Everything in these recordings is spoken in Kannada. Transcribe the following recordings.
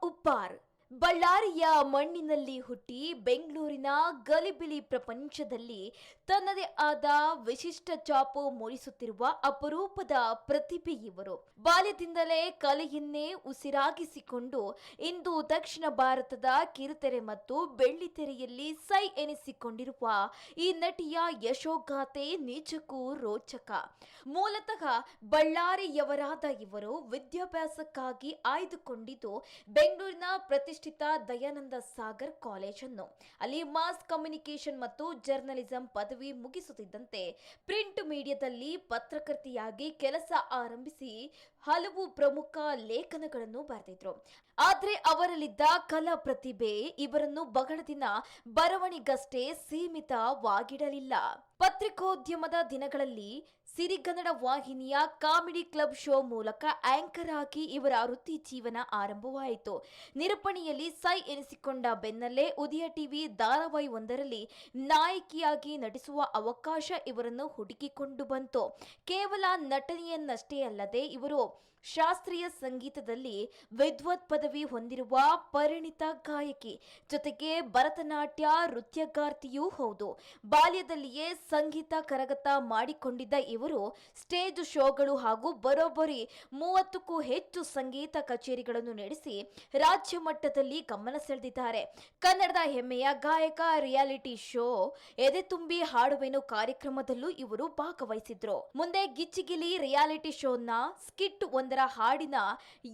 ಉಪ್ಪಾರ್ ಬಳ್ಳಾರಿಯ ಮಣ್ಣಿನಲ್ಲಿ ಹುಟ್ಟಿ ಬೆಂಗಳೂರಿನ ಗಲಿಬಿಲಿ ಪ್ರಪಂಚದಲ್ಲಿ ತನ್ನದೇ ಆದ ವಿಶಿಷ್ಟ ಛಾಪು ಮೂಡಿಸುತ್ತಿರುವ ಅಪರೂಪದ ಪ್ರತಿಭೆ ಇವರು. ಬಾಲ್ಯದಿಂದಲೇ ಕಲೆಯನ್ನೇ ಉಸಿರಾಗಿಸಿಕೊಂಡು ಇಂದು ದಕ್ಷಿಣ ಭಾರತದ ಕಿರುತೆರೆ ಮತ್ತು ಬೆಳ್ಳಿತೆರೆಯಲ್ಲಿ ಸೈ ಎನಿಸಿಕೊಂಡಿರುವ ಈ ನಟಿಯ ಯಶೋಗಾಥೆ ನಿಜಕ್ಕೂ ರೋಚಕ. ಮೂಲತಃ ಬಳ್ಳಾರಿಯವರಾದ ಇವರು ವಿದ್ಯಾಭ್ಯಾಸಕ್ಕಾಗಿ ಆಯ್ದುಕೊಂಡಿದ್ದು ಬೆಂಗಳೂರಿನ ಪ್ರತಿಷ್ಠಿತ ದಯಾನಂದ ಸಾಗರ್ ಕಾಲೇಜನ್ನು. ಅಲ್ಲಿ ಮಾಸ್ ಕಮ್ಯುನಿಕೇಶನ್ ಮತ್ತು ಜರ್ನಲಿಸಂ ಪದವಿ ಮುಗಿಸುತ್ತಿದ್ದಂತೆ ಪ್ರಿಂಟ್ ಮೀಡಿಯಾದಲ್ಲಿ ಪತ್ರಕರ್ತೆಯಾಗಿ ಕೆಲಸ ಆರಂಭಿಸಿ ಹಲವು ಪ್ರಮುಖ ಲೇಖನಗಳನ್ನು ಬರೆದಿದ್ರು. ಆದ್ರೆ ಅವರಲ್ಲಿದ್ದ ಕಲಾ ಪ್ರತಿಭೆ ಇವರನ್ನು ಬಹಳ ದಿನ ಬರವಣಿಗಷ್ಟೇ ಸೀಮಿತವಾಗಿಡಲಿಲ್ಲ. ಪತ್ರಿಕೋದ್ಯಮದ ದಿನಗಳಲ್ಲಿ ಸಿರಿಗನ್ನಡ ವಾಹಿನಿಯ ಕಾಮಿಡಿ ಕ್ಲಬ್ ಶೋ ಮೂಲಕ ಆಂಕರ್ ಆಗಿ ಇವರ ವೃತ್ತಿ ಜೀವನ ಆರಂಭವಾಯಿತು. ನಿರೂಪಣೆಯಲ್ಲಿ ಸೈ ಎನಿಸಿಕೊಂಡ ಬೆನ್ನಲ್ಲೇ ಉದಯ ಟಿವಿ ಧಾರಾವಾಹಿ ಒಂದರಲ್ಲಿ ನಾಯಕಿಯಾಗಿ ನಟಿಸುವ ಅವಕಾಶ ಇವರನ್ನು ಹುಡುಕಿಕೊಂಡು ಬಂತು. ಕೇವಲ ನಟನೆಯನ್ನಷ್ಟೇ ಅಲ್ಲದೆ ಇವರು ಶಾಸ್ತ್ರೀಯ ಸಂಗೀತದಲ್ಲಿ ವಿದ್ವತ್ ಪದವಿ ಹೊಂದಿರುವ ಪರಿಣಿತ ಗಾಯಕಿ, ಜೊತೆಗೆ ಭರತನಾಟ್ಯ ನೃತ್ಯಗಾರ್ತಿಯೂ ಹೌದು. ಬಾಲ್ಯದಲ್ಲಿಯೇ ಸಂಗೀತ ಕರಗತ ಮಾಡಿಕೊಂಡಿದ್ದ ಇವರು ಸ್ಟೇಜ್ ಶೋಗಳು ಹಾಗೂ ಬರೋಬ್ಬರಿ 30ಕ್ಕೂ ಹೆಚ್ಚು ಸಂಗೀತ ಕಚೇರಿಗಳನ್ನು ನಡೆಸಿ ರಾಜ್ಯ ಮಟ್ಟದಲ್ಲಿ ಗಮನ ಸೆಳೆದಿದ್ದಾರೆ. ಕನ್ನಡದ ಹೆಮ್ಮೆಯ ಗಾಯಕ ರಿಯಾಲಿಟಿ ಶೋ ಎದೆ ತುಂಬಿ ಹಾಡುವೆನು ಕಾರ್ಯಕ್ರಮದಲ್ಲೂ ಇವರು ಭಾಗವಹಿಸಿದ್ರು. ಮುಂದೆ ಗಿಚ್ಚಿಗಿಲಿ ರಿಯಾಲಿಟಿ ಶೋನ ಸ್ಕಿಟ್ ಒಂದರ ಹಾಡಿನ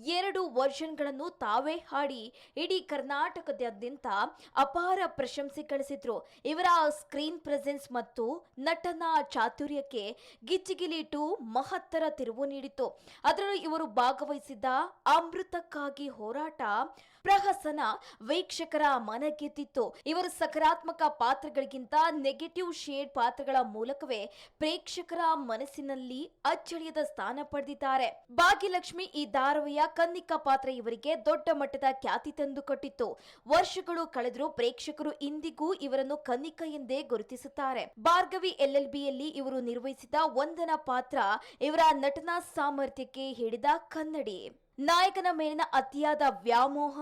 2 ವರ್ಷನ್ಗಳನ್ನು ತಾವೇ ಹಾಡಿ ಇಡೀ ಕರ್ನಾಟಕದಾದ್ಯಂತ ಅಪಾರ ಪ್ರಶಂಸೆ ಗಳಿಸಿದ್ರು. ಇವರ ಸ್ಕ್ರೀನ್ ಪ್ರೆಸೆನ್ಸ್ ಮತ್ತು ನಟನ ಚಾತುರ್ಯಕ್ಕೆ ಗಿಚ್ಚಿಗಿಲಿ 2 ಮಹತ್ತರ ತಿರುವು ನೀಡಿತು. ಅದರಲ್ಲೂ ಇವರು ಭಾಗವಹಿಸಿದ್ದ ಅಮೃತಕ್ಕಾಗಿ ಹೋರಾಟ ಪ್ರಹಸನ ವೀಕ್ಷಕರ ಮನಗೆದ್ದಿತ್ತು. ಇವರು ಸಕಾರಾತ್ಮಕ ಪಾತ್ರಗಳಿಗಿಂತ ನೆಗೆಟಿವ್ ಶೇಡ್ ಪಾತ್ರಗಳ ಮೂಲಕವೇ ಪ್ರೇಕ್ಷಕರ ಮನಸ್ಸಿನಲ್ಲಿ ಅಚ್ಚಳಿಯದ ಸ್ಥಾನ ಪಡೆದಿದ್ದಾರೆ. ಭಾಗ್ಯಲಕ್ಷ್ಮಿ ಈ ಧಾರಾವಾಹಿಯ ಕನ್ನಿಕಾ ಪಾತ್ರ ಇವರಿಗೆ ದೊಡ್ಡ ಮಟ್ಟದ ಖ್ಯಾತಿ ತಂದುಕೊಟ್ಟಿತ್ತು. ವರ್ಷಗಳು ಕಳೆದರೂ ಪ್ರೇಕ್ಷಕರು ಇಂದಿಗೂ ಇವರನ್ನು ಕನ್ನಿಕಾ ಎಂದೇ ಗುರುತಿಸುತ್ತಾರೆ. ಭಾರ್ಗವಿ LLBಯಲ್ಲಿ ಇವರು ನಿರ್ವಹಿಸಿದ ವಂದನಾ ಪಾತ್ರ ಇವರ ನಟನಾ ಸಾಮರ್ಥ್ಯಕ್ಕೆ ಹಿಡಿದ ಕನ್ನಡಿ. ನಾಯಕನ ಮೇಲಿನ ಅತಿಯಾದ ವ್ಯಾಮೋಹ,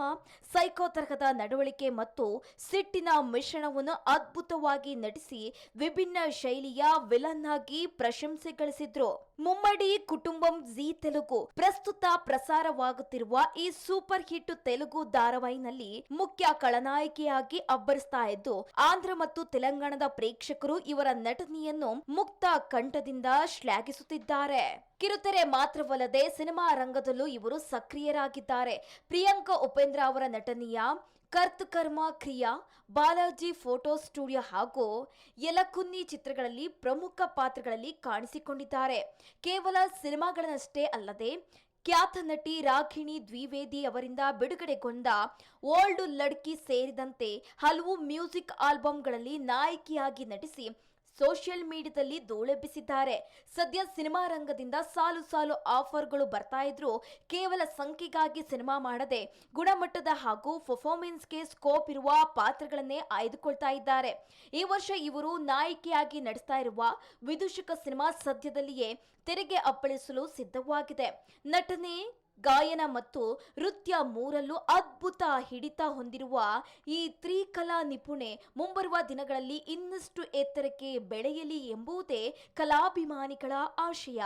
ಸೈಕೋ ತರಹದ ನಡವಳಿಕೆ ಮತ್ತು ಸಿಟ್ಟಿನ ಮಿಶ್ರಣವನ್ನು ಅದ್ಭುತವಾಗಿ ನಟಿಸಿ ವಿಭಿನ್ನ ಶೈಲಿಯ ವಿಲನ್ ಆಗಿ ಪ್ರಶಂಸೆ ಗಳಿಸಿದ್ರು. ಮುಮ್ಮಡಿ ಕುಟುಂಬಂ ಜೀ ತೆಲುಗು ಪ್ರಸ್ತುತ ಪ್ರಸಾರವಾಗುತ್ತಿರುವ ಈ ಸೂಪರ್ ಹಿಟ್ ತೆಲುಗು ಧಾರಾವಾಹಿನಲ್ಲಿ ಮುಖ್ಯ ಖಳನಾಯಕಿಯಾಗಿ ಅಬ್ಬರಿಸ್ತಾ ಇದ್ದು ಆಂಧ್ರ ಮತ್ತು ತೆಲಂಗಾಣದ ಪ್ರೇಕ್ಷಕರು ಇವರ ನಟನೆಯನ್ನು ಮುಕ್ತ ಕಂಠದಿಂದ ಶ್ಲಾಘಿಸುತ್ತಿದ್ದಾರೆ. ಕಿರುತೆರೆ ಮಾತ್ರವಲ್ಲದೆ ಸಿನಿಮಾ ರಂಗದಲ್ಲೂ ಇವರು ಸಕ್ರಿಯರಾಗಿದ್ದಾರೆ. ಪ್ರಿಯಾಂಕಾ ಉಪೇಂದ್ರ ಅವರ ನಟನೆಯ ಕರ್ತಕರ್ಮ ಕ್ರಿಯಾ, ಬಾಲಾಜಿ ಫೋಟೋ ಸ್ಟುಡಿಯೋ ಹಾಗೂ ಯಲಕುನ್ನಿ ಚಿತ್ರಗಳಲ್ಲಿ ಪ್ರಮುಖ ಪಾತ್ರಗಳಲ್ಲಿ ಕಾಣಿಸಿಕೊಂಡಿದ್ದಾರೆ. ಕೇವಲ ಸಿನಿಮಾಗಳನ್ನಷ್ಟೇ ಅಲ್ಲದೆ ಖ್ಯಾತ ನಟಿ ರಾಗಿಣಿ ದ್ವಿವೇದಿ ಅವರಿಂದ ಬಿಡುಗಡೆಗೊಂಡ ಓಲ್ಡ್ ಲಡ್ಕಿ ಸೇರಿದಂತೆ ಹಲವು ಮ್ಯೂಸಿಕ್ ಆಲ್ಬಂಗಳಲ್ಲಿ ನಾಯಕಿಯಾಗಿ ನಟಿಸಿ ಸೋಷಿಯಲ್ ಮೀಡಿಯಾದಲ್ಲಿ ಧೂಳೆಬ್ಬಿಸಿದ್ದಾರೆ. ಸದ್ಯ ಸಿನಿಮಾ ರಂಗದಿಂದ ಸಾಲು ಸಾಲು ಆಫರ್ಗಳು ಬರ್ತಾ ಇದ್ರು ಕೇವಲ ಸಂಖ್ಯೆಗಾಗಿ ಸಿನಿಮಾ ಮಾಡದೆ ಗುಣಮಟ್ಟದ ಹಾಗೂ ಪರ್ಫಾರ್ಮೆನ್ಸ್ಗೆ ಸ್ಕೋಪ್ ಇರುವ ಪಾತ್ರಗಳನ್ನೇ ಆಯ್ದುಕೊಳ್ತಾ ಇದ್ದಾರೆ. ಈ ವರ್ಷ ಇವರು ನಾಯಕಿಯಾಗಿ ನಡೆಸ್ತಾ ಇರುವ ವಿದೂಷಕ ಸಿನಿಮಾ ಸದ್ಯದಲ್ಲಿಯೇ ತೆರೆಗೆ ಅಪ್ಪಳಿಸಲು ಸಿದ್ಧವಾಗಿದೆ. ನಟನೆ, ಗಾಯನ ಮತ್ತು ನೃತ್ಯ ಮೂರಲ್ಲೂ ಅದ್ಭುತ ಹಿಡಿತ ಹೊಂದಿರುವ ಈ ತ್ರಿಕಲಾ ನಿಪುಣೆ ಮುಂಬರುವ ದಿನಗಳಲ್ಲಿ ಇನ್ನಷ್ಟು ಎತ್ತರಕ್ಕೆ ಬೆಳೆಯಲಿ ಎಂಬುದೇ ಕಲಾಭಿಮಾನಿಗಳ ಆಶಯ.